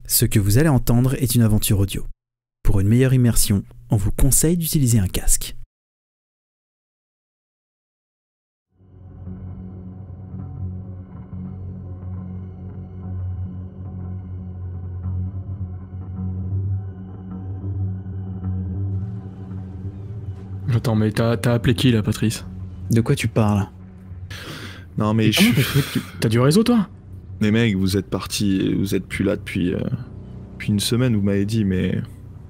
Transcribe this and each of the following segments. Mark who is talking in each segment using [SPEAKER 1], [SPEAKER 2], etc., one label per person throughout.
[SPEAKER 1] Ce que vous allez entendre est une aventure audio. Pour une meilleure immersion, on vous conseille d'utiliser un casque.
[SPEAKER 2] Attends, mais t'as appelé qui là, Patrice?
[SPEAKER 1] De quoi tu parles?
[SPEAKER 3] Non mais
[SPEAKER 2] T'as du réseau, toi?
[SPEAKER 3] les mecs, vous êtes partis, vous êtes plus là depuis une semaine, vous m'avez dit, mais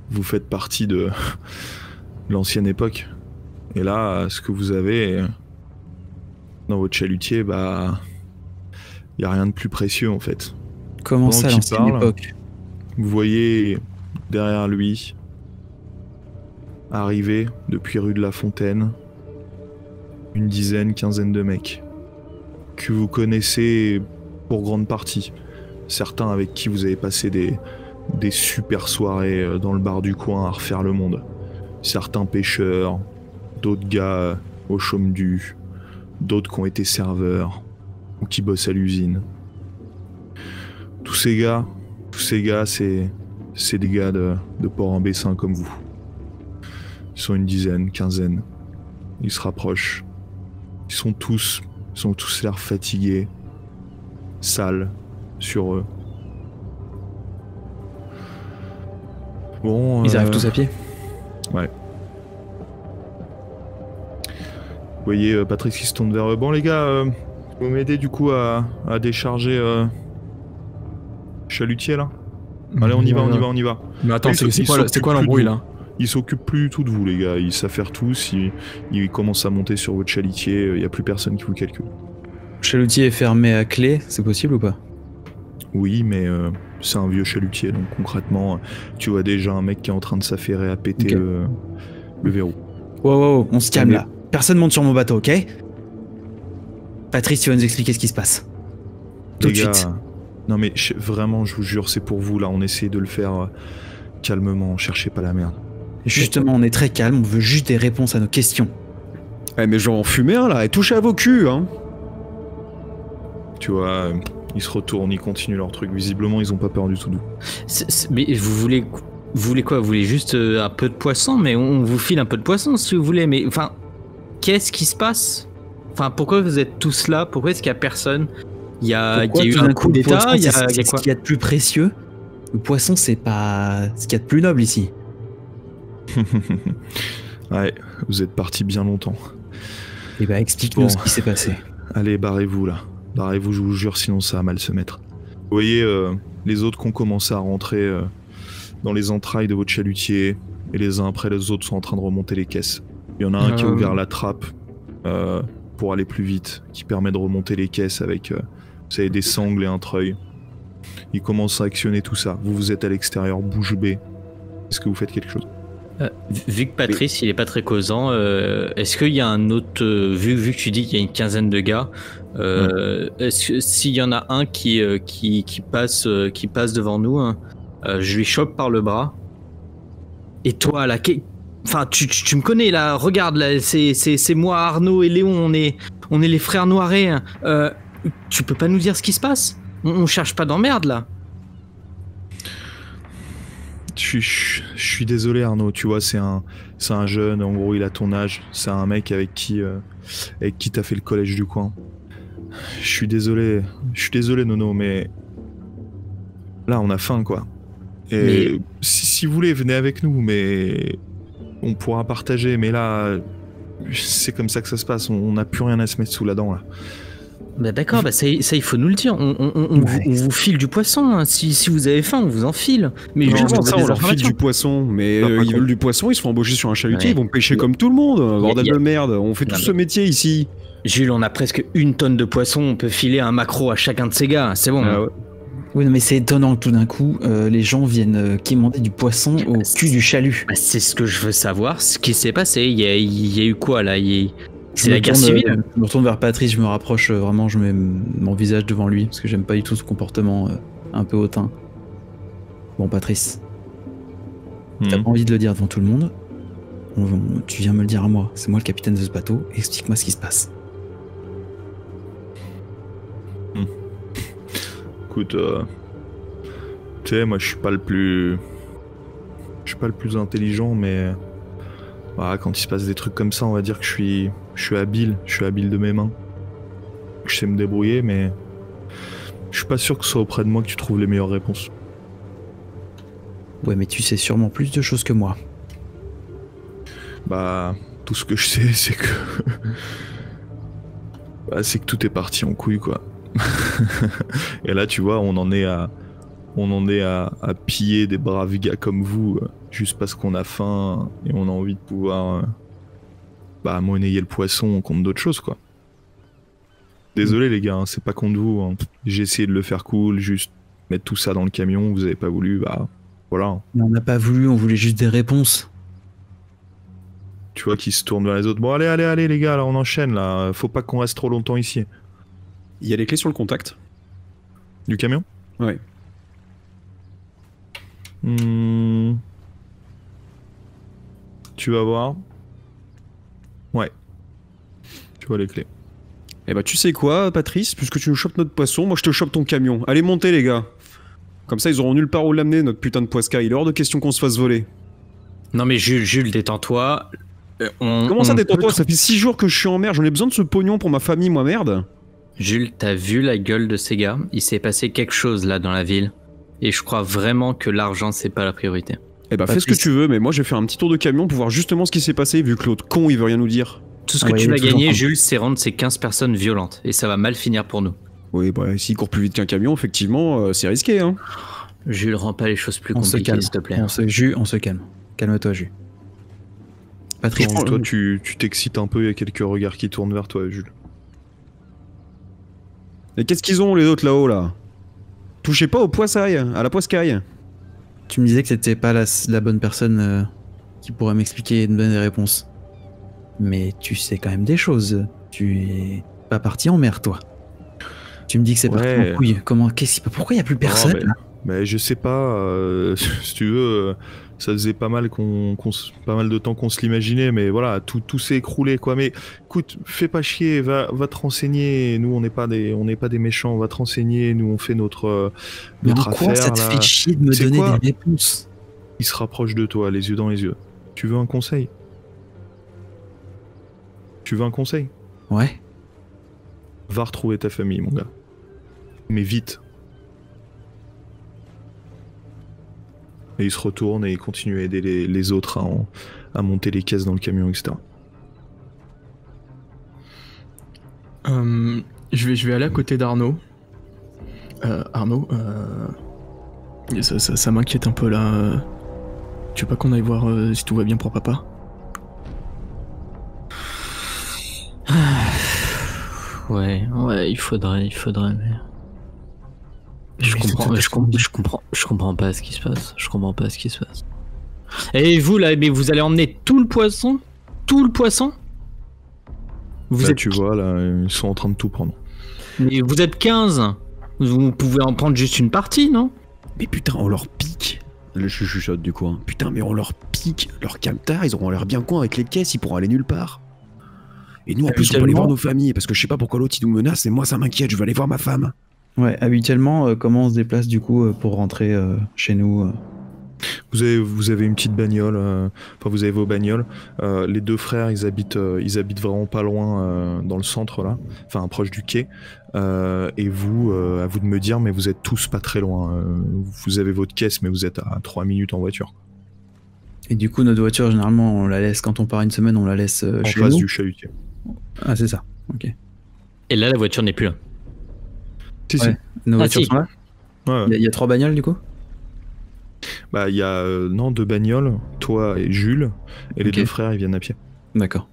[SPEAKER 3] vous faites partie de l'ancienne époque. Et là, ce que vous avez dans votre chalutier, bah, y a rien de plus précieux en fait.
[SPEAKER 1] Comment
[SPEAKER 3] Pendant
[SPEAKER 1] ça,
[SPEAKER 3] qu'il
[SPEAKER 1] l'ancienne
[SPEAKER 3] parle,
[SPEAKER 1] époque?
[SPEAKER 3] Vous voyez derrière lui arriver depuis rue de la Fontaine une dizaine, quinzaine de mecs que vous connaissez pour grande partie. Certains avec qui vous avez passé des super soirées dans le bar du coin à refaire le monde. Certains pêcheurs, d'autres gars au chaume du, d'autres qui ont été serveurs ou qui bossent à l'usine. Tous ces gars, c'est des gars de Port-en-Bessin comme vous. Ils sont une dizaine, quinzaine. Ils se rapprochent. Ils ont tous l'air fatigués, sales sur eux. Bon.
[SPEAKER 1] Ils arrivent tous à pied?
[SPEAKER 3] Ouais. Vous voyez Patrice qui se tourne vers eux. Bon les gars, vous m'aidez du coup à décharger chalutier là? Allez, on y va.
[SPEAKER 2] Mais attends,
[SPEAKER 3] Oui,
[SPEAKER 2] c'est quoi l'embrouille là?
[SPEAKER 3] Ils s'occupent plus du tout de vous les gars, ils savent faire tous, ils commencent à monter sur votre chalutier, il y a plus personne qui vous calcule.
[SPEAKER 1] Chalutier est fermé à clé, c'est possible ou pas?
[SPEAKER 3] Oui, mais c'est un vieux chalutier, donc concrètement, tu vois déjà un mec qui est en train de s'affairer à péter le verrou.
[SPEAKER 1] Wow, on se calme là. Personne monte sur mon bateau, ok? Patrice, tu vas nous expliquer ce qui se passe. Tout de suite.
[SPEAKER 3] Non mais vraiment, je vous jure, c'est pour vous là, on essaie de le faire calmement, cherchez pas la merde.
[SPEAKER 1] Justement, on est très calme, on veut juste des réponses à nos questions.
[SPEAKER 4] Eh mais j'en fume un là, et touchez à vos culs, hein.
[SPEAKER 3] Tu vois, ils se retournent, ils continuent leur truc, visiblement ils ont pas peur du tout d'où.
[SPEAKER 5] Mais vous voulez quoi? Vous voulez juste un peu de poisson? Mais on vous file un peu de poisson si vous voulez, mais enfin, qu'est-ce qui se passe? Enfin, pourquoi vous êtes tous là? Pourquoi est-ce qu'il y a personne? Il y a eu un coup d'état, il y a quoi?
[SPEAKER 1] C'est ce qu'il y a de plus précieux. Le poisson, c'est pas ce qu'il y a de plus noble ici.
[SPEAKER 3] Ouais, vous êtes partis bien longtemps.
[SPEAKER 1] Eh ben, explique-nous ce qui s'est passé.
[SPEAKER 3] Allez, barrez-vous là. Barrez-vous, je vous jure, sinon ça va mal se mettre. Vous voyez les autres qui ont commencé à rentrer dans les entrailles de votre chalutier, et les uns après les autres sont en train de remonter les caisses. Il y en a un qui a ouvert la trappe pour aller plus vite, qui permet de remonter les caisses avec, vous savez, des sangles et un treuil. Il commence à actionner tout ça. Vous êtes à l'extérieur, bouche bée. Est-ce que vous faites quelque chose?
[SPEAKER 5] Vu que Patrice il est pas très causant, est-ce qu'il y a un autre vu que tu dis qu'il y a une quinzaine de gars, est-ce que s'il y en a un qui passe devant nous, hein, je lui chope par le bras. Et toi là, enfin tu me connais là, regarde là, c'est moi, Arnaud et Léon, on est les frères Noiret, hein. Tu peux pas nous dire ce qui se passe? On cherche pas d'emmerde là.
[SPEAKER 3] Je suis désolé Arnaud, tu vois, c'est un jeune, en gros il a ton âge, c'est un mec avec qui t'as fait le collège du coin. Je suis désolé Nono, mais là on a faim quoi. Et si vous voulez, venez avec nous, mais on pourra partager, mais là c'est comme ça que ça se passe, on n'a plus rien à se mettre sous la dent là.
[SPEAKER 5] Bah d'accord, bah ça il faut nous le dire. On vous file du poisson, hein. Si vous avez faim, on vous en file. Mais
[SPEAKER 4] Non,
[SPEAKER 5] juste
[SPEAKER 4] ça, on leur file du poisson, mais ils veulent du poisson, ils se font embaucher sur un chalutier,
[SPEAKER 5] Ouais.
[SPEAKER 4] ils vont pêcher comme tout le monde, bordel de merde, on fait tout ce métier ici.
[SPEAKER 5] Jules, on a presque 1 tonne de poisson, on peut filer un maquereau à chacun de ces gars, c'est bon.
[SPEAKER 4] Ah ouais.
[SPEAKER 1] Oui, non, mais c'est étonnant que tout d'un coup, les gens viennent quémander du poisson au cul du chalut.
[SPEAKER 5] Bah, c'est ce que je veux savoir, ce qui s'est passé. Il y a eu quoi là? C'est
[SPEAKER 1] Je
[SPEAKER 5] la
[SPEAKER 1] me
[SPEAKER 5] guerre
[SPEAKER 1] tourne,
[SPEAKER 5] civile.
[SPEAKER 1] Je me retourne vers Patrice, je me rapproche vraiment, je mets mon visage devant lui, parce que j'aime pas du tout ce comportement un peu hautain. Bon, Patrice, t'as pas envie de le dire devant tout le monde, tu viens me le dire à moi, c'est moi le capitaine de ce bateau, explique-moi ce qui se passe.
[SPEAKER 3] Écoute, Tu sais, moi je suis pas le plus intelligent, mais voilà, quand il se passe des trucs comme ça, on va dire que je suis habile de mes mains. Je sais me débrouiller, mais je suis pas sûr que ce soit auprès de moi que tu trouves les meilleures réponses.
[SPEAKER 1] Ouais, mais tu sais sûrement plus de choses que moi.
[SPEAKER 3] Bah, tout ce que je sais, c'est que c'est que tout est parti en couille, quoi. Et là, tu vois, on en est à piller des braves gars comme vous, juste parce qu'on a faim et on a envie de pouvoir monnayer le poisson contre d'autres choses, quoi. Désolé les gars, hein, c'est pas contre vous, hein. J'ai essayé de le faire cool, juste mettre tout ça dans le camion, vous avez pas voulu, bah voilà.
[SPEAKER 1] Mais on n'a pas voulu, on voulait juste des réponses.
[SPEAKER 3] Tu vois qu'ils se tournent vers les autres. Bon allez les gars, là on enchaîne là, faut pas qu'on reste trop longtemps ici.
[SPEAKER 4] Il y a les clés sur le contact.
[SPEAKER 3] Du camion ?
[SPEAKER 4] Ouais.
[SPEAKER 3] Tu vas voir. Ouais. Tu vois les clés.
[SPEAKER 4] Eh bah tu sais quoi, Patrice, puisque tu nous chopes notre poisson, moi je te chope ton camion. Allez montez les gars. Comme ça ils auront nulle part où l'amener, notre putain de poisca. Il est hors de question qu'on se fasse voler.
[SPEAKER 5] Non mais Jules, détends-toi.
[SPEAKER 4] Comment ça détends-toi ? Ça fait 6 jours que je suis en mer, j'en ai besoin de ce pognon pour ma famille, moi merde.
[SPEAKER 5] Jules, t'as vu la gueule de ces gars ? Il s'est passé quelque chose là dans la ville. Et je crois vraiment que l'argent c'est pas la priorité.
[SPEAKER 4] Eh bah fais ce que tu veux, mais moi je vais faire un petit tour de camion pour voir justement ce qui s'est passé, vu que l'autre con il veut rien nous dire.
[SPEAKER 5] Tout ce que tu vas gagner, Jules, c'est rendre ces 15 personnes violentes. Et ça va mal finir pour nous.
[SPEAKER 4] Oui, bah s'il court plus vite qu'un camion, effectivement, c'est risqué, hein.
[SPEAKER 5] Jules, rends pas les choses plus compliquées, s'il te plaît.
[SPEAKER 1] On se calme. Calme-toi, Jules. Patrice,
[SPEAKER 3] toi, tu t'excites un peu, il y a quelques regards qui tournent vers toi, Jules.
[SPEAKER 4] Et qu'est-ce qu'ils ont, les autres, là-haut, là ? Touchez pas au poissaille, à la poiscaille.
[SPEAKER 1] tu me disais que c'était pas la bonne personne qui pourrait m'expliquer et me donner des réponses. Mais tu sais quand même des choses. Tu es pas parti en mer, toi. Tu me dis que c'est parti en couille. Pourquoi il y a plus personne là ?
[SPEAKER 3] Mais je sais pas, si tu veux, ça faisait pas mal de temps qu'on se l'imaginait, mais voilà, tout s'est écroulé, quoi. Mais écoute, fais pas chier, va te renseigner. Nous, on n'est pas des méchants, on va te renseigner. Nous, on fait notre affaire.
[SPEAKER 1] Quoi, ça te fait chier de me donner des réponses ?
[SPEAKER 3] Il se rapproche de toi, les yeux dans les yeux. Tu veux un conseil ?
[SPEAKER 1] Ouais.
[SPEAKER 3] Va retrouver ta famille, mon gars. Mais vite. Et il se retourne et il continue à aider les autres à monter les caisses dans le camion, etc.
[SPEAKER 2] Je vais aller à côté d'Arnaud. Arnaud, ça m'inquiète un peu là. Tu veux pas qu'on aille voir si tout va bien pour papa ?
[SPEAKER 5] Ouais, il faudrait, mais... Je comprends pas ce qui se passe. Et vous là, mais vous allez emmener tout le poisson ?
[SPEAKER 3] Là, tu vois, là, ils sont en train de tout prendre.
[SPEAKER 5] Mais vous êtes 15. Vous pouvez en prendre juste une partie, non ?
[SPEAKER 4] Mais putain, on leur pique. Le chuchote du coin. Putain, mais on leur pique leur camtar, ils auront l'air bien cons avec les caisses, ils pourront aller nulle part. Et nous, en plus, on peut aller voir nos familles, parce que je sais pas pourquoi l'autre il nous menace, et moi ça m'inquiète, je veux aller voir ma femme.
[SPEAKER 1] Ouais, habituellement, comment on se déplace du coup pour rentrer chez nous
[SPEAKER 3] Vous avez une petite bagnole, enfin vous avez vos bagnoles. Les deux frères, ils habitent vraiment pas loin dans le centre là, enfin proche du quai. Et vous, à vous de me dire, mais vous êtes tous pas très loin. Vous avez votre caisse, mais vous êtes à 3 minutes en voiture.
[SPEAKER 1] Et du coup, notre voiture, généralement, on la laisse quand on part une semaine, on la laisse chez nous.
[SPEAKER 3] En face du chalutier.
[SPEAKER 1] Ah, c'est ça. Ok.
[SPEAKER 5] Et là, la voiture n'est plus là.
[SPEAKER 3] Si.
[SPEAKER 1] Nos voitures sont là.
[SPEAKER 3] Ouais.
[SPEAKER 1] Il y a 3 bagnoles du coup.
[SPEAKER 3] Bah, il y a 2 bagnoles, toi et Jules, et les 2 frères, ils viennent à pied.
[SPEAKER 1] D'accord.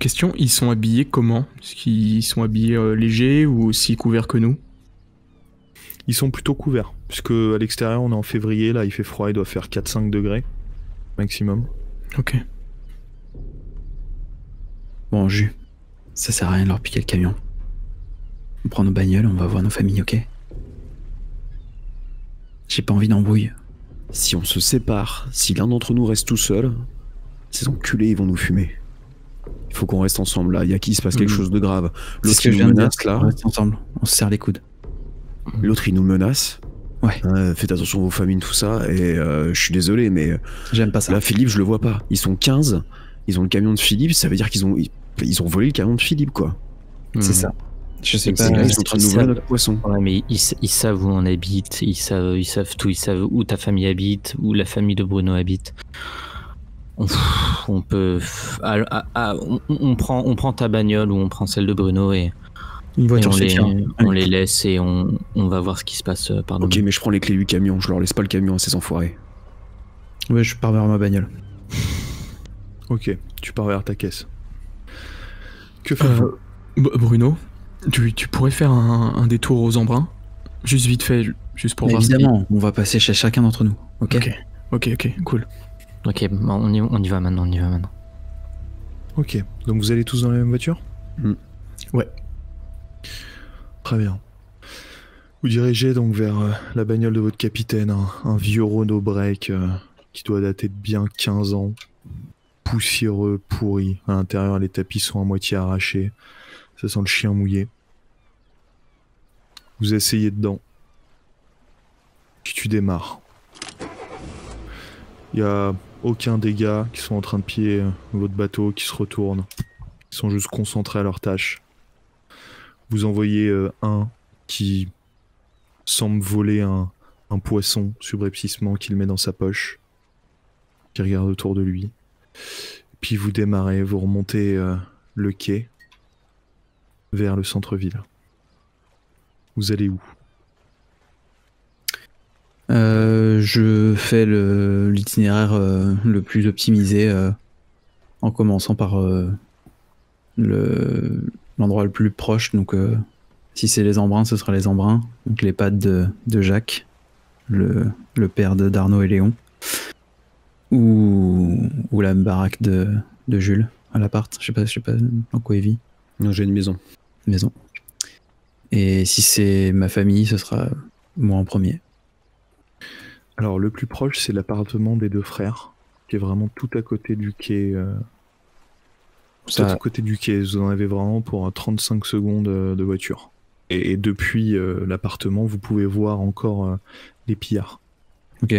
[SPEAKER 2] Question, ils sont habillés comment ? Est-ce qu'ils sont habillés légers ou aussi couverts que nous ?
[SPEAKER 3] Ils sont plutôt couverts, puisque à l'extérieur, on est en février, là, il fait froid, il doit faire 4-5 degrés maximum.
[SPEAKER 2] Ok.
[SPEAKER 1] Bon, Jus, ça sert à rien de leur piquer le camion. On prend nos bagnoles, on va voir nos familles, ok ? J'ai pas envie d'embrouille.
[SPEAKER 4] Si on se sépare, si l'un d'entre nous reste tout seul, ces enculés ils vont nous fumer. Il faut qu'on reste ensemble là, il y a qui se passe quelque chose de grave. L'autre il nous menace là.
[SPEAKER 1] On reste ensemble, on se serre les coudes.
[SPEAKER 4] L'autre il nous menace.
[SPEAKER 1] Ouais.
[SPEAKER 4] Faites attention à vos familles, tout ça. Et je suis désolé, mais
[SPEAKER 1] J'aime pas ça.
[SPEAKER 4] là, Philippe, je le vois pas. Ils sont 15. Ils ont le camion de Philippe. Ça veut dire qu'ils ont volé le camion de Philippe, quoi.
[SPEAKER 1] C'est ça. Je sais
[SPEAKER 5] Et
[SPEAKER 1] pas.
[SPEAKER 5] c'est
[SPEAKER 4] Là, ils sont en train de nous voler notre poisson.
[SPEAKER 5] Ouais, mais ils savent où on habite, ils savent tout, ils savent où ta famille habite, où la famille de Bruno habite. On peut. On prend ta bagnole ou on prend celle de Bruno et
[SPEAKER 1] Une voiture
[SPEAKER 5] on
[SPEAKER 1] suffira.
[SPEAKER 5] les laisse et on va voir ce qui se passe par nous.
[SPEAKER 4] Ok, mais je prends les clés du camion. Je leur laisse pas le camion à ces enfoirés.
[SPEAKER 1] Ouais, je pars vers ma bagnole.
[SPEAKER 3] Ok, tu pars vers ta caisse. Que faites-vous?
[SPEAKER 2] Bruno, tu pourrais faire un détour aux embruns? Juste vite fait, juste pour
[SPEAKER 1] Mais
[SPEAKER 2] voir
[SPEAKER 1] évidemment, on va passer chez chacun d'entre nous. Ok.
[SPEAKER 2] Ok, cool.
[SPEAKER 5] Ok, on y va maintenant,
[SPEAKER 3] Ok, donc vous allez tous dans la même voiture?
[SPEAKER 2] Ouais.
[SPEAKER 3] Très bien. Vous dirigez donc vers la bagnole de votre capitaine, un vieux Renault Break qui doit dater de bien 15 ans. Poussiéreux, pourri. À l'intérieur, les tapis sont à moitié arrachés. Ça sent le chien mouillé. Vous asseyez dedans. Puis tu démarres. Il n'y a aucun des gars qui sont en train de piller votre bateau, qui se retournent. Ils sont juste concentrés à leur tâche. Vous envoyez un qui semble voler un poisson subrepticement qu'il met dans sa poche, qui regarde autour de lui. Puis vous démarrez, vous remontez le quai vers le centre-ville. Vous allez où?
[SPEAKER 1] Je fais l'itinéraire le plus optimisé en commençant par l'endroit le plus proche. Donc, si c'est les embruns, ce sera les embruns. Donc, les pads de Jacques, le père d'Arnaud et Léon. Ou la baraque de Jules à l'appart. Je sais pas dans quoi il vit.
[SPEAKER 4] Non, j'ai une maison.
[SPEAKER 1] Maison. Et si c'est ma famille, ce sera moi en premier.
[SPEAKER 3] Alors, le plus proche, c'est l'appartement des deux frères, qui est vraiment tout à côté du quai. Tout à côté du quai. Vous en avez vraiment pour 35 secondes de voiture. Et depuis l'appartement, vous pouvez voir encore les pillards.
[SPEAKER 1] Ok.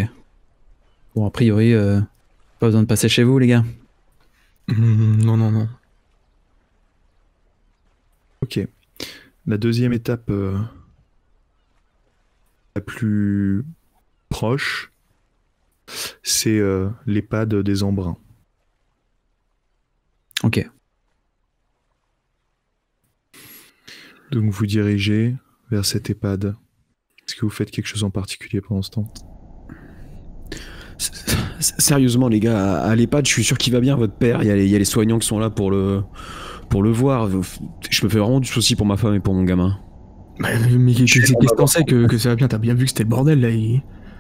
[SPEAKER 1] Bon, a priori, pas besoin de passer chez vous, les gars.
[SPEAKER 2] Non.
[SPEAKER 3] Ok. La deuxième étape la plus proche, c'est l'EHPAD des embruns.
[SPEAKER 1] Ok.
[SPEAKER 3] Donc vous dirigez vers cet EHPAD. Est-ce que vous faites quelque chose en particulier pendant ce temps?
[SPEAKER 4] Sérieusement, les gars, à l'EHPAD, je suis sûr qu'il va bien, votre père. Il y a les soignants qui sont là pour le voir. Je me fais vraiment du souci pour ma femme et pour mon gamin.
[SPEAKER 2] Mais qu'est-ce que t'en sais que ça va bien? T'as bien vu que c'était le bordel là.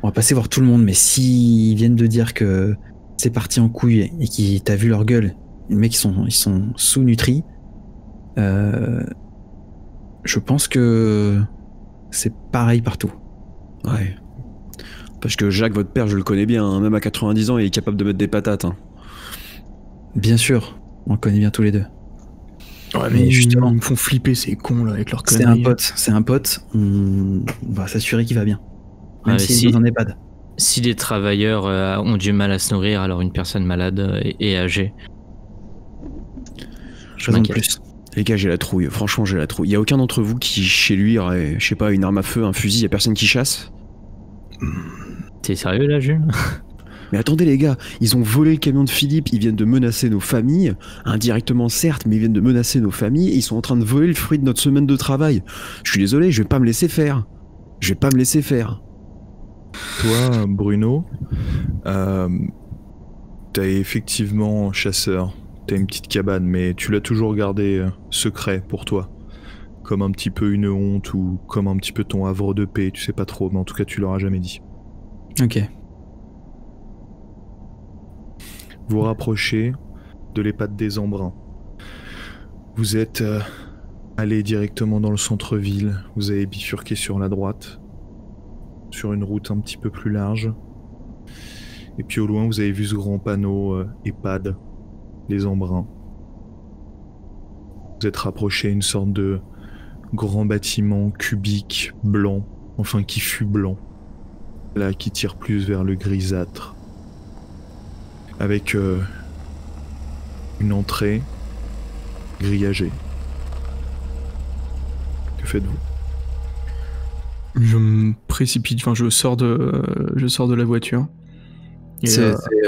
[SPEAKER 1] On va passer voir tout le monde, mais s'ils viennent de dire que c'est parti en couille et qu'ils t'as vu leur gueule, les mecs ils sont sous-nutris, je pense que c'est pareil partout.
[SPEAKER 4] Ouais. Parce que Jacques, votre père, je le connais bien, hein. Même à 90 ans, il est capable de mettre des patates. Hein.
[SPEAKER 1] Bien sûr, on le connaît bien tous les deux.
[SPEAKER 2] Ouais, mais justement, ils me font flipper ces cons là avec leur conneries.
[SPEAKER 1] C'est un pote, on va s'assurer qu'il va bien. Même s'il est dans un EHPAD.
[SPEAKER 5] Si les travailleurs ont du mal à se nourrir, alors une personne malade et âgée.
[SPEAKER 1] Je m'inquiète plus.
[SPEAKER 4] Les gars, j'ai la trouille. Franchement, j'ai la trouille. Y a aucun d'entre vous qui, chez lui, aurait, je sais pas, une arme à feu, un fusil? Y a personne qui chasse?
[SPEAKER 5] T'es sérieux là, Jules?
[SPEAKER 4] Mais attendez les gars, ils ont volé le camion de Philippe, ils viennent de menacer nos familles, indirectement certes, mais ils viennent de menacer nos familles, et ils sont en train de voler le fruit de notre semaine de travail. Je suis désolé, je vais pas me laisser faire.
[SPEAKER 3] Toi, Bruno, t'es effectivement chasseur, t'as une petite cabane, mais tu l'as toujours gardé secret pour toi. Comme un petit peu une honte ou comme un petit peu ton havre de paix, tu sais pas trop, mais en tout cas tu leur as jamais dit.
[SPEAKER 1] Ok.
[SPEAKER 3] Vous rapprochez de l'EHPAD des Embruns. Vous êtes allé directement dans le centre-ville, vous avez bifurqué sur la droite, sur une route un petit peu plus large. Et puis au loin, vous avez vu ce grand panneau EHPAD, les Embruns. Vous êtes rapproché une sorte de grand bâtiment cubique, blanc, enfin qui fut blanc, là qui tire plus vers le grisâtre, avec une entrée grillagée. Que faites-vous?
[SPEAKER 2] Je me précipite, enfin je sors de la voiture. Et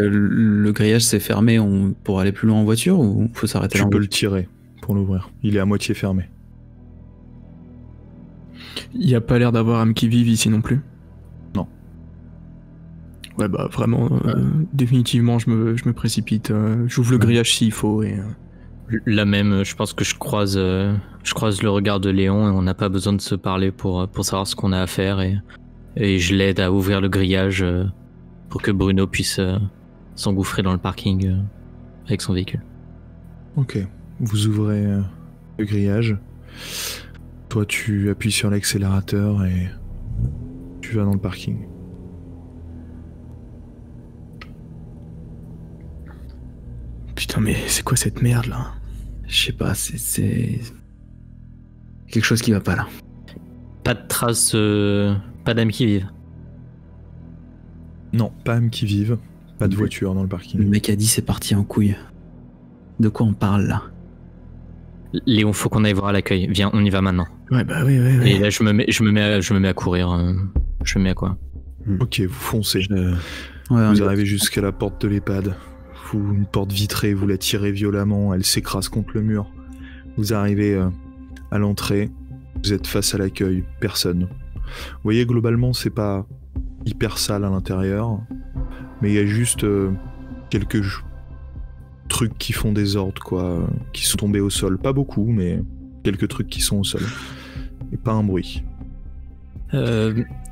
[SPEAKER 1] le grillage s'est fermé pour aller plus loin en voiture ou faut s'arrêter là?
[SPEAKER 3] Tu peux le tirer pour l'ouvrir. Il est à moitié fermé.
[SPEAKER 2] il n'y a pas l'air d'avoir âme qui vive ici non plus.
[SPEAKER 3] Non.
[SPEAKER 2] Ouais bah vraiment, définitivement je me précipite. J'ouvre le grillage s'il faut et...
[SPEAKER 5] Là même, je pense que je croise le regard de Léon et on n'a pas besoin de se parler pour savoir ce qu'on a à faire et je l'aide à ouvrir le grillage pour que Bruno puisse s'engouffrer dans le parking avec son véhicule.
[SPEAKER 3] Ok, vous ouvrez le grillage. Toi, tu appuies sur l'accélérateur et tu vas dans le parking.
[SPEAKER 2] Putain mais c'est quoi cette merde là?
[SPEAKER 1] Je sais pas, c'est quelque chose qui va pas là.
[SPEAKER 5] Pas de traces, pas d'âmes qui vivent.
[SPEAKER 3] Non, pas âme qui vive, pas de voiture dans le
[SPEAKER 1] Le
[SPEAKER 3] parking.
[SPEAKER 1] mec a dit c'est parti en couille. De quoi on parle là?
[SPEAKER 5] Léon, faut qu'on aille voir à l'accueil. Viens, on y va maintenant.
[SPEAKER 2] Ouais bah oui.
[SPEAKER 5] Et là, je me mets à courir. Je me mets à quoi?
[SPEAKER 3] Ok, vous foncez.
[SPEAKER 1] Ouais,
[SPEAKER 3] Vous arrivez jusqu'à la porte de l'EHPAD. Une porte vitrée, vous la tirez violemment, elle s'écrase contre le mur. Vous arrivez à l'entrée, vous êtes face à l'accueil, personne. Vous voyez, globalement, c'est pas hyper sale à l'intérieur, mais il y a juste quelques trucs qui font désordre, quoi, qui sont tombés au sol. Pas beaucoup, mais quelques trucs qui sont au sol. Et pas un bruit.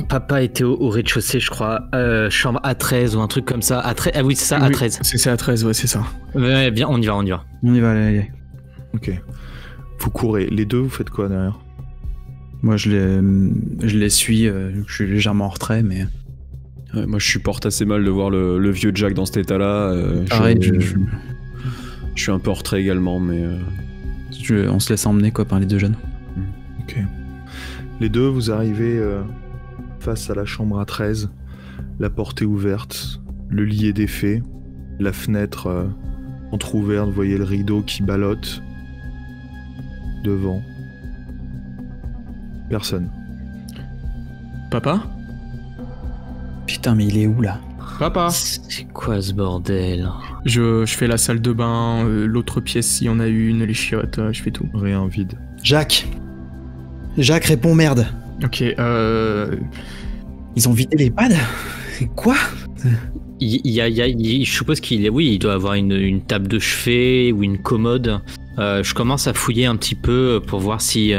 [SPEAKER 5] Papa était au rez-de-chaussée, je crois. Chambre A13 ou un truc comme ça. Ah oui, c'est ça,
[SPEAKER 2] Oui,
[SPEAKER 5] A13.
[SPEAKER 2] c'est A13, ouais, c'est ça.
[SPEAKER 5] Ouais, bien, on y va.
[SPEAKER 1] On y va, allez.
[SPEAKER 3] Ok. Vous courez. Les deux, vous faites quoi derrière?
[SPEAKER 1] Moi je les suis, je suis légèrement en retrait mais...
[SPEAKER 4] Ouais, moi je supporte assez mal de voir le vieux Jack dans cet état-là.
[SPEAKER 1] Pareil,
[SPEAKER 4] je suis un peu en retrait également, mais...
[SPEAKER 1] on se laisse emmener quoi par les deux jeunes.
[SPEAKER 3] Ok. Les deux, vous arrivez face à la chambre A13. La porte est ouverte, le lit est défait, la fenêtre entrouverte, vous voyez le rideau qui ballotte. Devant. Personne.
[SPEAKER 2] Papa?
[SPEAKER 1] Putain mais il est où là?
[SPEAKER 2] Papa?
[SPEAKER 5] C'est quoi ce bordel?
[SPEAKER 2] Je fais la salle de bain, l'autre pièce s'il y en a une, les chiottes, je fais tout.
[SPEAKER 3] Rien, vide.
[SPEAKER 1] Jacques, réponds merde.
[SPEAKER 2] Ok,
[SPEAKER 1] Ils ont vidé l'EHPAD? Quoi?
[SPEAKER 5] Je suppose il doit avoir une table de chevet ou une commode. Je commence à fouiller un petit peu pour voir si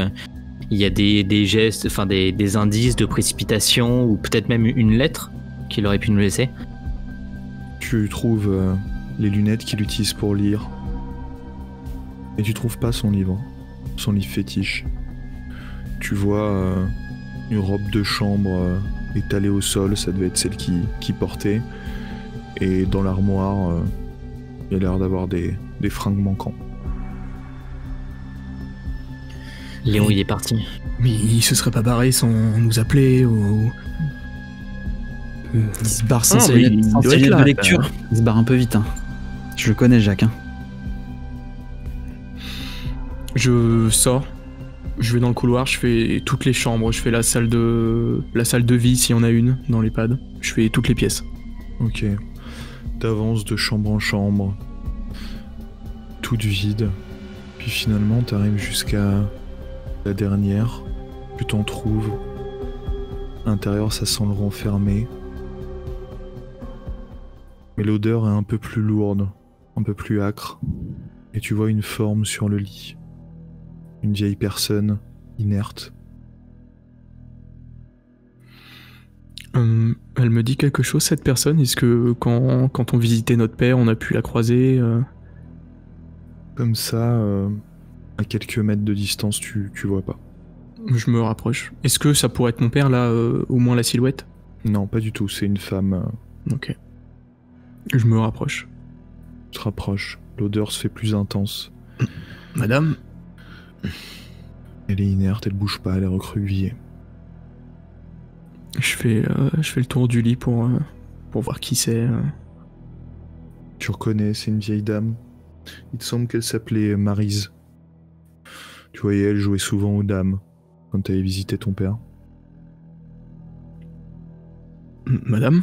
[SPEAKER 5] il y a des gestes, enfin des indices de précipitation ou peut-être même une lettre qu'il aurait pu nous laisser.
[SPEAKER 3] Tu trouves les lunettes qu'il utilise pour lire. Et tu trouves pas son livre fétiche. Tu vois une robe de chambre étalée au sol, ça devait être celle qui portait. Et dans l'armoire, il y a l'air d'avoir des fringues manquants.
[SPEAKER 5] Léon, il est parti.
[SPEAKER 2] mais il se serait pas barré sans nous appeler ou...
[SPEAKER 1] Il se barre sans
[SPEAKER 2] Ah,
[SPEAKER 1] ses
[SPEAKER 2] mais
[SPEAKER 1] lunettes
[SPEAKER 2] il doit
[SPEAKER 1] de
[SPEAKER 2] être là,
[SPEAKER 1] lecture. Il se barre un peu vite. Hein. Je le connais, Jacques. Hein.
[SPEAKER 2] Je sors, je vais dans le couloir, je fais toutes les chambres, je fais la salle de vie s'il y en a une dans l'EHPAD. Je fais toutes les pièces.
[SPEAKER 3] Ok. T'avances de chambre en chambre, toute vide. Puis finalement, t'arrives jusqu'à la dernière. Tu t'en trouves. À l'intérieur, ça sent le renfermé. Mais l'odeur est un peu plus lourde, un peu plus âcre. Et tu vois une forme sur le lit. Une vieille personne, inerte.
[SPEAKER 2] Elle me dit quelque chose, cette personne? Est-ce que quand on visitait notre père, on a pu la croiser
[SPEAKER 3] Comme ça, à quelques mètres de distance, tu vois pas.
[SPEAKER 2] Je me rapproche. Est-ce que ça pourrait être mon père, là, au moins la silhouette?
[SPEAKER 3] Non, pas du tout, c'est une femme.
[SPEAKER 2] Ok. Je me rapproche.
[SPEAKER 3] Tu te rapproches. L'odeur se fait plus intense.
[SPEAKER 2] Madame?
[SPEAKER 3] Elle est inerte, elle bouge pas, elle est recroquevillée.
[SPEAKER 2] Je fais le tour du lit pour voir qui c'est.
[SPEAKER 3] Tu reconnais, c'est une vieille dame. Il te semble qu'elle s'appelait Maryse. Tu voyais, elle jouait souvent aux dames quand tu avais visité ton père.
[SPEAKER 2] Madame,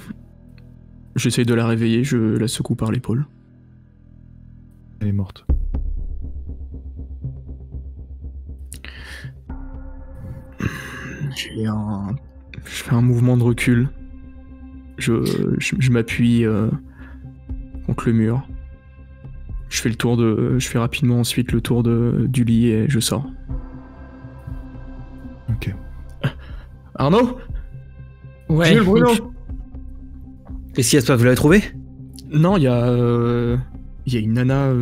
[SPEAKER 2] j'essaye de la réveiller, je la secoue par l'épaule.
[SPEAKER 3] Elle est morte.
[SPEAKER 2] Je fais un mouvement de recul. Je m'appuie contre le mur. Je fais rapidement ensuite le tour du lit et je sors.
[SPEAKER 3] Ok.
[SPEAKER 2] Arnaud ?
[SPEAKER 5] Ouais.
[SPEAKER 2] Jules, Bruno ?
[SPEAKER 1] Qu'est-ce qu'il y a, toi, vous l'avez trouvé?
[SPEAKER 2] Non, il y a une nana.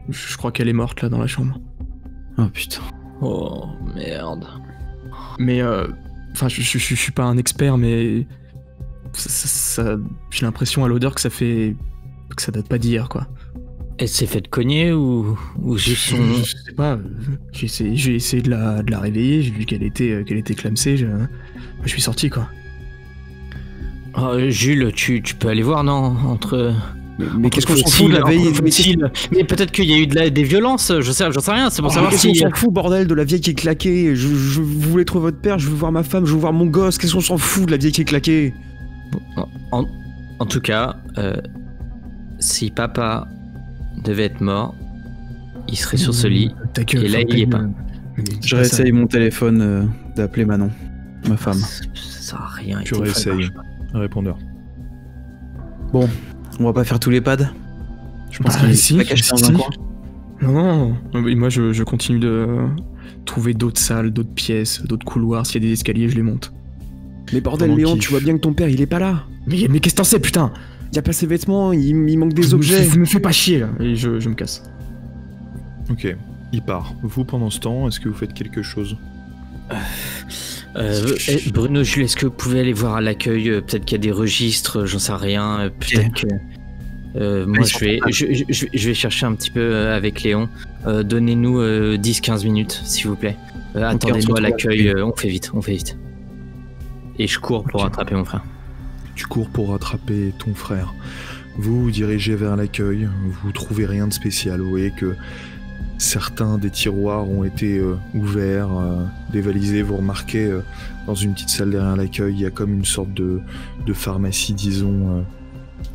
[SPEAKER 2] Je crois qu'elle est morte là dans la chambre.
[SPEAKER 1] Oh putain.
[SPEAKER 5] Oh merde.
[SPEAKER 2] Mais enfin, je suis pas un expert, mais j'ai l'impression à l'odeur que ça date pas d'hier, quoi.
[SPEAKER 5] Elle s'est faite cogner ou juste son...
[SPEAKER 2] Je sais pas. J'ai essayé de la réveiller. J'ai vu qu'elle était clamsée. Je suis sorti, quoi.
[SPEAKER 5] Oh, Jules, tu peux aller voir, non?
[SPEAKER 4] Mais qu'est-ce qu'on s'en fout de la veille?
[SPEAKER 5] Mais peut-être qu'il y a eu des violences, j'en sais rien, c'est pour savoir
[SPEAKER 4] Qu'est-ce
[SPEAKER 5] si...
[SPEAKER 4] qu'on s'en fout, bordel, de la vieille qui est claquée? Vous voulez trouver votre père, je veux voir ma femme, je veux voir mon gosse, qu'est-ce qu'on s'en fout de la vieille qui est claquée?
[SPEAKER 5] En tout cas, si papa devait être mort, il serait sur ce lit,
[SPEAKER 2] Ta gueule,
[SPEAKER 5] et là il y est pas.
[SPEAKER 1] Je réessaye mon téléphone d'appeler Manon, ma femme.
[SPEAKER 5] Ça sert à rien.
[SPEAKER 3] Tu réessayes. Répondeur.
[SPEAKER 1] Bon, on va pas faire tous les pads. Je pense
[SPEAKER 2] Bah,
[SPEAKER 1] qu'il
[SPEAKER 2] si,
[SPEAKER 1] est pas caché dans un
[SPEAKER 2] si.
[SPEAKER 1] coin.
[SPEAKER 2] Non, mais moi je continue de trouver d'autres salles, d'autres pièces, d'autres couloirs. S'il y a des escaliers, je les monte.
[SPEAKER 4] Mais bordel,
[SPEAKER 3] Pendant
[SPEAKER 4] Léon,
[SPEAKER 3] qu'il-
[SPEAKER 4] tu vois bien que ton père, il est pas là.
[SPEAKER 2] Mais qu'est-ce que t'en sais, putain?
[SPEAKER 4] Y a pas ses vêtements, il manque des objets.
[SPEAKER 2] Me fais pas chier là. Et je me casse.
[SPEAKER 3] Ok, il part. Vous, pendant ce temps, est-ce que vous faites quelque chose?
[SPEAKER 5] Bruno, Jules, est-ce que vous pouvez aller voir à l'accueil? Peut-être qu'il y a des registres, j'en sais rien. Peut-être que... moi, je vais chercher un petit peu avec Léon. Donnez-nous 10-15 minutes, s'il vous plaît. Attendez-nous à l'accueil, on fait vite. Et je cours pour rattraper mon frère.
[SPEAKER 3] Tu cours pour rattraper ton frère. Vous vous dirigez vers l'accueil, vous trouvez rien de spécial. Vous voyez que certains des tiroirs ont été ouverts, dévalisés. Vous remarquez dans une petite salle derrière l'accueil, il y a comme une sorte de pharmacie, disons.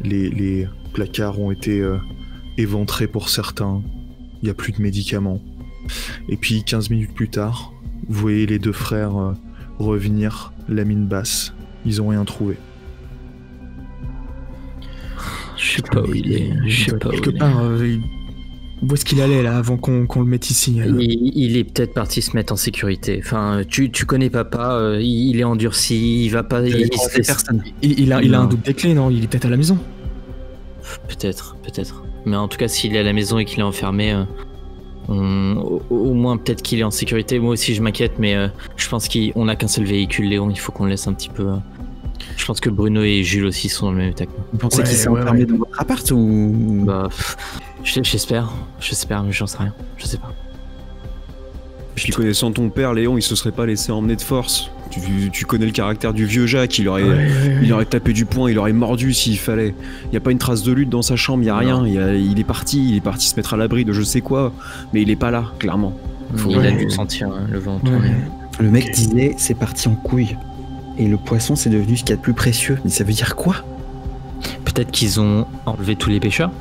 [SPEAKER 3] Les placards ont été éventrés pour certains. Il n'y a plus de médicaments. Et puis 15 minutes plus tard, vous voyez les deux frères revenir, la mine basse. Ils ont rien trouvé.
[SPEAKER 5] Je sais pas où il est.
[SPEAKER 2] Quelque part, où est-ce qu'il allait là avant qu'on le mette ici?
[SPEAKER 5] Il est peut-être parti se mettre en sécurité. Enfin, tu connais papa, il est endurci, il va pas...
[SPEAKER 1] Personne.
[SPEAKER 2] Il a un double des clés, non? Il est peut-être à la maison.
[SPEAKER 5] Peut-être. Mais en tout cas, s'il est à la maison et qu'il est enfermé, au moins peut-être qu'il est en sécurité. Moi aussi, je m'inquiète, mais je pense qu'on a qu'un seul véhicule, Léon. Il faut qu'on le laisse un petit peu. Je pense que Bruno et Jules aussi sont dans le même état que nous.
[SPEAKER 1] Vous pensez qu'il s'est enfermé dans votre appart ou...
[SPEAKER 5] Bah, j'espère, mais j'en sais rien. Je sais pas.
[SPEAKER 4] Puis connaissant ton père, Léon, il se serait pas laissé emmener de force. Tu connais le caractère du vieux Jacques, il aurait tapé du poing, il aurait mordu s'il fallait. Y a pas une trace de lutte dans sa chambre, y a rien. Il est parti se mettre à l'abri de je sais quoi, mais il est pas là, clairement.
[SPEAKER 5] Il a dû sentir le vent tourner.
[SPEAKER 1] Le mec disait c'est parti en couille. Et le poisson c'est devenu ce qu'il y a de plus précieux. Mais ça veut dire quoi?
[SPEAKER 5] Peut-être qu'ils ont enlevé tous les pêcheurs.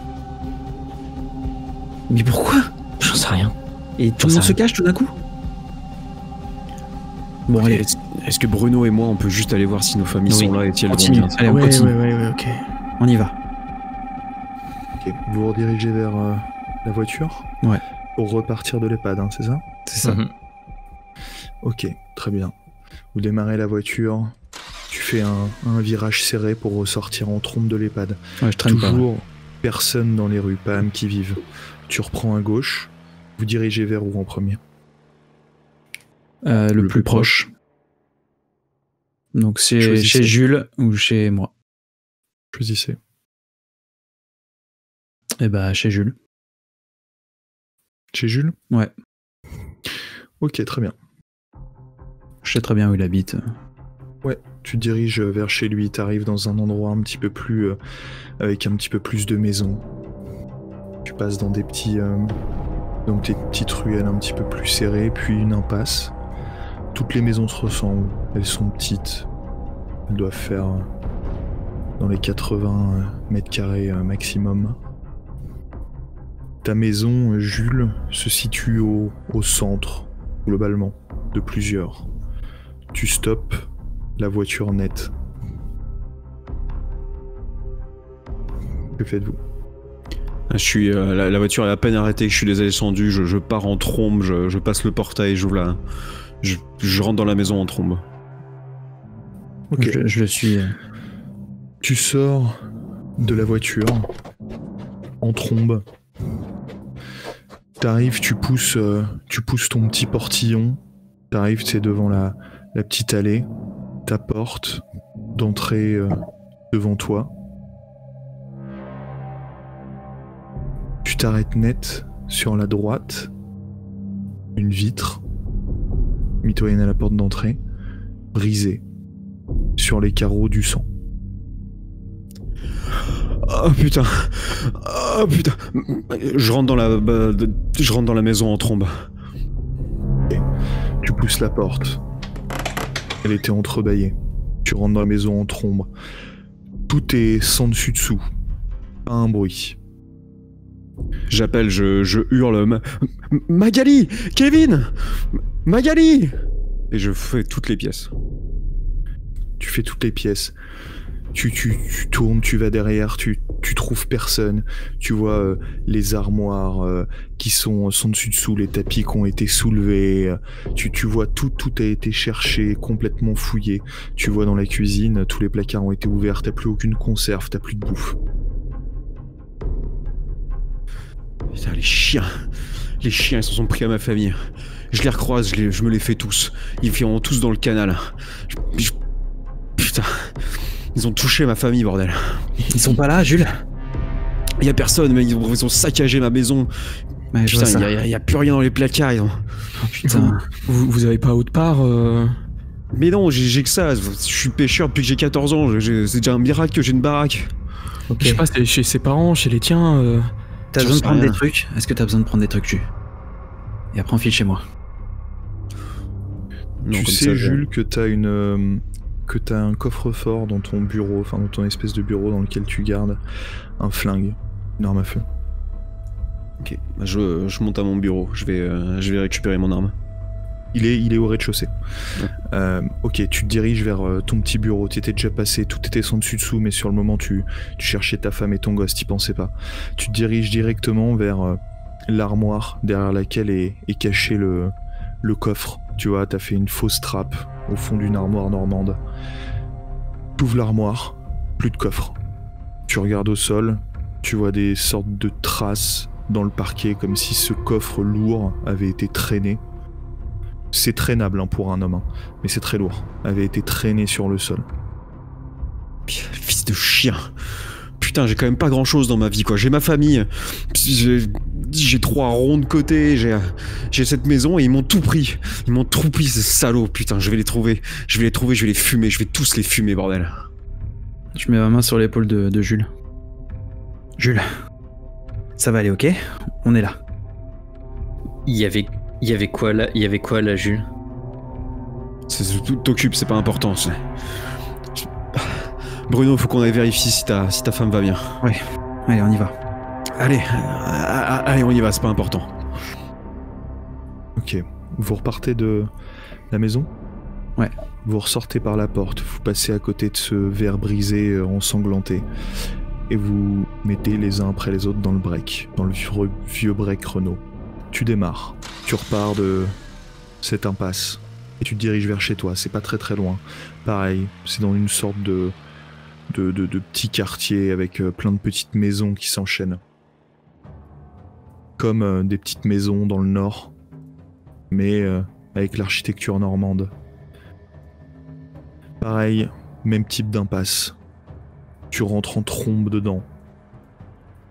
[SPEAKER 1] Mais pourquoi?
[SPEAKER 5] J'en sais rien.
[SPEAKER 1] Et tout le monde se cache tout d'un coup? Bon allez,
[SPEAKER 4] Est-ce que Bruno et moi, on peut juste aller voir si nos familles sont là et si elles vont
[SPEAKER 1] continue.
[SPEAKER 4] bien?
[SPEAKER 1] Allez, on continue.
[SPEAKER 2] Ouais, ok.
[SPEAKER 1] On y va.
[SPEAKER 3] Ok, vous vous redirigez vers la voiture?
[SPEAKER 1] Ouais.
[SPEAKER 3] Pour repartir de l'EHPAD, hein, c'est ça?
[SPEAKER 1] C'est ça.
[SPEAKER 5] Mhm.
[SPEAKER 3] Ok, très bien. Vous démarrez la voiture, tu fais un virage serré pour ressortir en trompe de l'EHPAD.
[SPEAKER 1] Ouais, je traîne
[SPEAKER 3] Toujours personne dans les rues, pas âme qui vive. Tu reprends à gauche, vous dirigez vers où en premier?
[SPEAKER 1] Le plus proche. Donc c'est
[SPEAKER 3] Choisissez.
[SPEAKER 1] chez Jules ou chez moi?
[SPEAKER 3] Choisissez.
[SPEAKER 1] Eh bah chez Jules.
[SPEAKER 3] Chez Jules?
[SPEAKER 1] Ouais.
[SPEAKER 3] Ok, très bien.
[SPEAKER 1] Je sais très bien où il habite.
[SPEAKER 3] Ouais, tu te diriges vers chez lui, t'arrives dans un endroit un petit peu plus... avec un petit peu plus de maisons. Tu passes dans des petits... dans des petites ruelles un petit peu plus serrées, puis une impasse. Toutes les maisons se ressemblent, elles sont petites. Elles doivent faire dans les 80 mètres carrés maximum. Ta maison, Jules, se situe au centre, globalement, de plusieurs. Tu stoppes la voiture nette. Que faites-vous?
[SPEAKER 4] Je suis, la voiture est à peine arrêtée, je suis descendu, je pars en trombe, je passe le portail, j'ouvre la... Je rentre dans la maison en trombe.
[SPEAKER 1] Ok. Je le suis.
[SPEAKER 3] Tu sors de la voiture en trombe. T'arrives, tu pousses ton petit portillon. T'arrives, c'est devant la petite allée. Ta porte d'entrée devant toi. Tu t'arrêtes net sur la droite. Une vitre mitoyenne à la porte d'entrée, brisée sur les carreaux du sang.
[SPEAKER 4] Oh putain. Oh putain. Je rentre dans la maison en trombe.
[SPEAKER 3] Et tu pousses la porte. Elle était entrebâillée. Tu rentres dans la maison en trombe. Tout est sans dessus dessous. Pas un bruit.
[SPEAKER 4] J'appelle, je hurle. Magali! Kevin! Magali! Et je fais toutes les pièces.
[SPEAKER 3] Tu fais toutes les pièces. Tu tournes, tu vas derrière, tu trouves personne. Tu vois les armoires qui sont sans dessus dessous, les tapis qui ont été soulevés. Tu vois tout a été cherché, complètement fouillé. Tu vois dans la cuisine, tous les placards ont été ouverts. T'as plus aucune conserve, t'as plus de bouffe.
[SPEAKER 4] Putain, les chiens, ils se sont pris à ma famille. Je les recroise, je me les fais tous. Ils finiront tous dans le canal. Putain, ils ont touché ma famille, bordel.
[SPEAKER 1] Ils sont pas là, Jules?
[SPEAKER 4] Y a personne, mais ils ont saccagé ma maison.
[SPEAKER 1] Ouais,
[SPEAKER 4] putain, y a plus rien dans les placards.
[SPEAKER 1] Oh, putain.
[SPEAKER 2] Vous avez pas autre part
[SPEAKER 4] Mais non, j'ai que ça. Je suis pêcheur depuis que j'ai 14 ans. C'est déjà un miracle que j'ai une baraque.
[SPEAKER 2] Okay. Je sais pas, c'est chez ses parents, chez les tiens.
[SPEAKER 1] T'as besoin de prendre des trucs? Est-ce que t'as besoin de prendre des trucs, Jules? Et après on file chez moi.
[SPEAKER 3] Non, tu sais, Jules, que t'as un coffre-fort dans ton bureau, enfin dans ton espèce de bureau dans lequel tu gardes un flingue, une arme à feu.
[SPEAKER 4] Ok, bah je monte à mon bureau, je vais récupérer mon arme.
[SPEAKER 3] Il est au rez-de-chaussée.
[SPEAKER 4] Ouais.
[SPEAKER 3] Ok, tu te diriges vers ton petit bureau, t'étais déjà passé, tout était sans dessus-dessous, mais sur le moment tu cherchais ta femme et ton gosse, t'y pensais pas. Tu te diriges directement vers l'armoire derrière laquelle est caché le coffre. Tu vois, t'as fait une fausse trappe au fond d'une armoire normande. T'ouvres l'armoire, plus de coffre. Tu regardes au sol, tu vois des sortes de traces dans le parquet, comme si ce coffre lourd avait été traîné. C'est traînable pour un homme, mais c'est très lourd. Avait été traîné sur le sol.
[SPEAKER 4] Fils de chien. Putain, j'ai quand même pas grand chose dans ma vie, quoi. J'ai ma famille, j'ai 3 ronds de côté, j'ai cette maison et ils m'ont tout pris. Ils m'ont tout pris, ces salauds. Putain, je vais les trouver, je vais les fumer, je vais tous les fumer, bordel.
[SPEAKER 1] Je mets ma main sur l'épaule de Jules. Jules, ça va aller, ok? On est là.
[SPEAKER 5] Il y avait quoi là, Jules?
[SPEAKER 4] T'occupes, c'est pas important. Bruno, faut qu'on aille vérifier si ta femme va bien.
[SPEAKER 1] Ouais, allez, on y va.
[SPEAKER 4] Allez, on y va, c'est pas important.
[SPEAKER 3] Ok, vous repartez de la maison?
[SPEAKER 1] Ouais.
[SPEAKER 3] Vous ressortez par la porte, vous passez à côté de ce verre brisé ensanglanté et vous mettez les uns après les autres dans le break, dans le vieux break Renault. Tu démarres, tu repars de cette impasse et tu te diriges vers chez toi, c'est pas très très loin. Pareil, c'est dans une sorte de petit quartier avec plein de petites maisons qui s'enchaînent. Comme des petites maisons dans le nord, mais avec l'architecture normande. Pareil, même type d'impasse. Tu rentres en trombe dedans.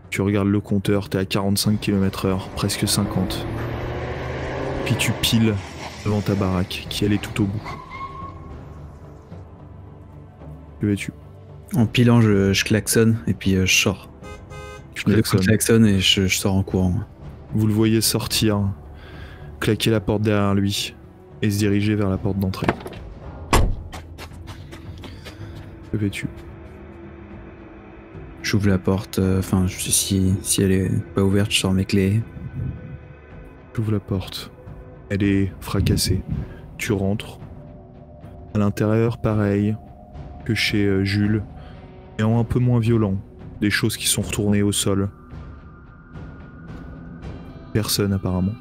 [SPEAKER 3] Tu regardes le compteur, t'es à 45 km/h, presque 50. Puis tu piles devant ta baraque, qui elle est tout au bout. Que fais-tu?
[SPEAKER 1] En pilant, je klaxonne et puis je sors. Je mets le coup de klaxon et je sors en courant.
[SPEAKER 3] Vous le voyez sortir, claquer la porte derrière lui et se diriger vers la porte d'entrée. Que fais-tu?
[SPEAKER 1] J'ouvre la porte, enfin, si elle est pas ouverte, je sors mes clés.
[SPEAKER 3] J'ouvre la porte. Elle est fracassée. Tu rentres. À l'intérieur, pareil que chez Jules, et en un peu moins violent. Des choses qui sont retournées au sol. Personne apparemment.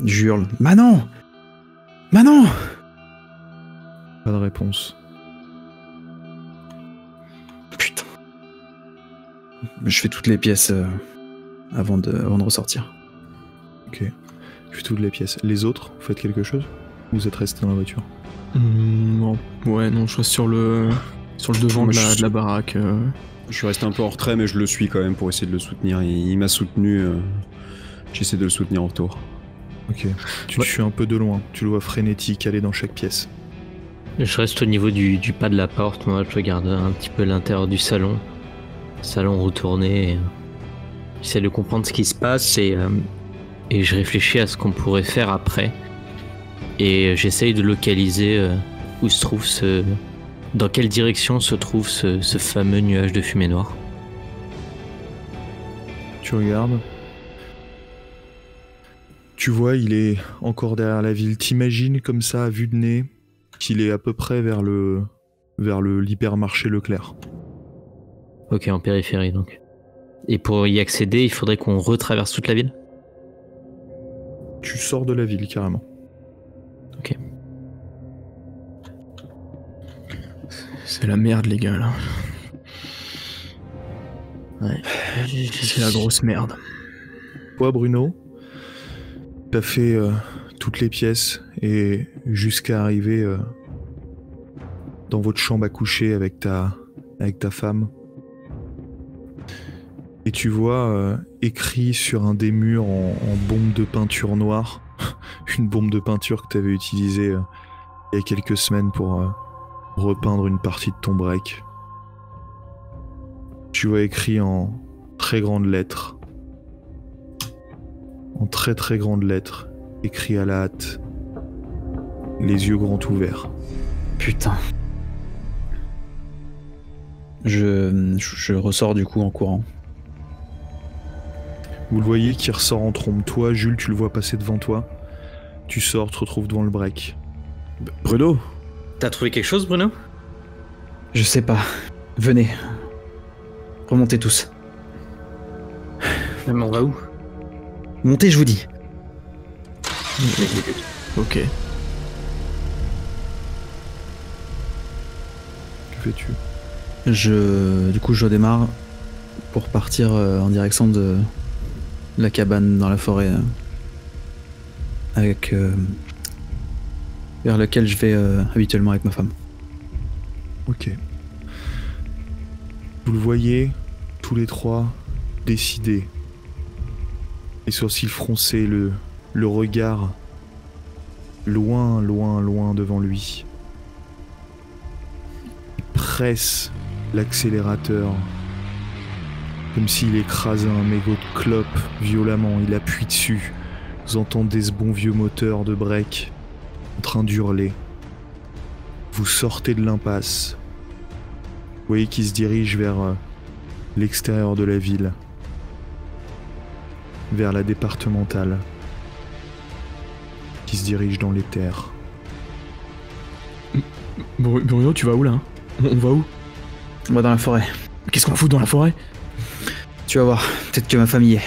[SPEAKER 1] J'hurle. Manon! Manon!
[SPEAKER 3] Pas de réponse.
[SPEAKER 1] Putain. Je fais toutes les pièces avant de ressortir.
[SPEAKER 3] Ok. Je fais toutes les pièces. Les autres, vous faites quelque chose? Vous êtes restés dans la voiture?
[SPEAKER 2] Non. Ouais, non, je reste sur le devant de la baraque.
[SPEAKER 4] Je suis resté un peu en retrait, mais je le suis quand même pour essayer de le soutenir. Il m'a soutenu. J'essaie de le soutenir autour.
[SPEAKER 3] Ok. Tu suis un peu de loin. Tu le vois frénétique aller dans chaque pièce.
[SPEAKER 5] Je reste au niveau du pas de la porte. Moi, je regarde un petit peu l'intérieur du salon. Salon retourné. J'essaie de comprendre ce qui se passe et je réfléchis à ce qu'on pourrait faire après. Et j'essaye de localiser où se trouve dans quelle direction se trouve ce fameux nuage de fumée noire.
[SPEAKER 3] Tu regardes. Tu vois, il est encore derrière la ville. T'imagines comme ça, à vue de nez, qu'il est à peu près vers l'hypermarché Leclerc.
[SPEAKER 5] Ok, en périphérie donc. Et pour y accéder, il faudrait qu'on retraverse toute la ville?
[SPEAKER 3] Tu sors de la ville, carrément.
[SPEAKER 5] Ok.
[SPEAKER 2] C'est la merde, les gars, là.
[SPEAKER 5] Ouais.
[SPEAKER 2] C'est la grosse merde.
[SPEAKER 3] Toi, Bruno, t'as fait toutes les pièces et jusqu'à arriver dans votre chambre à coucher avec ta femme. Et tu vois écrit sur un des murs en bombe de peinture noire, une bombe de peinture que t'avais utilisée il y a quelques semaines pour repeindre une partie de ton break. Tu vois écrit en très grandes lettres, en très très grandes lettres, écrit à la hâte, les yeux grands ouverts.
[SPEAKER 1] Putain. Je ressors du coup en courant.
[SPEAKER 3] Vous le voyez qui ressort en trombe. Toi, Jules, tu le vois passer devant toi. Tu sors, te retrouves devant le break.
[SPEAKER 4] Bruno?
[SPEAKER 5] T'as trouvé quelque chose, Bruno?
[SPEAKER 1] Je sais pas. Venez. Remontez tous.
[SPEAKER 5] Mais on va où?
[SPEAKER 1] Montez, je vous dis.
[SPEAKER 2] Ok.
[SPEAKER 3] Que fais-tu?
[SPEAKER 1] Du coup, je redémarre pour partir en direction de la cabane dans la forêt vers laquelle je vais habituellement avec ma femme.
[SPEAKER 3] Ok. Vous le voyez, tous les trois, décidés. Les sourcils froncés, le regard loin, loin, loin devant lui. Il presse l'accélérateur comme s'il écrasait un mégot de clope violemment. Il appuie dessus. Vous entendez ce bon vieux moteur de break en train d'hurler. Vous sortez de l'impasse. Vous voyez qu'il se dirige vers l'extérieur de la ville, vers la départementale, qui se dirige dans les terres.
[SPEAKER 2] Bruno, tu vas où là? On va où?
[SPEAKER 1] On va dans la forêt.
[SPEAKER 2] Qu'est-ce qu'on fout dans la forêt?
[SPEAKER 1] Tu vas voir, peut-être que ma famille y est.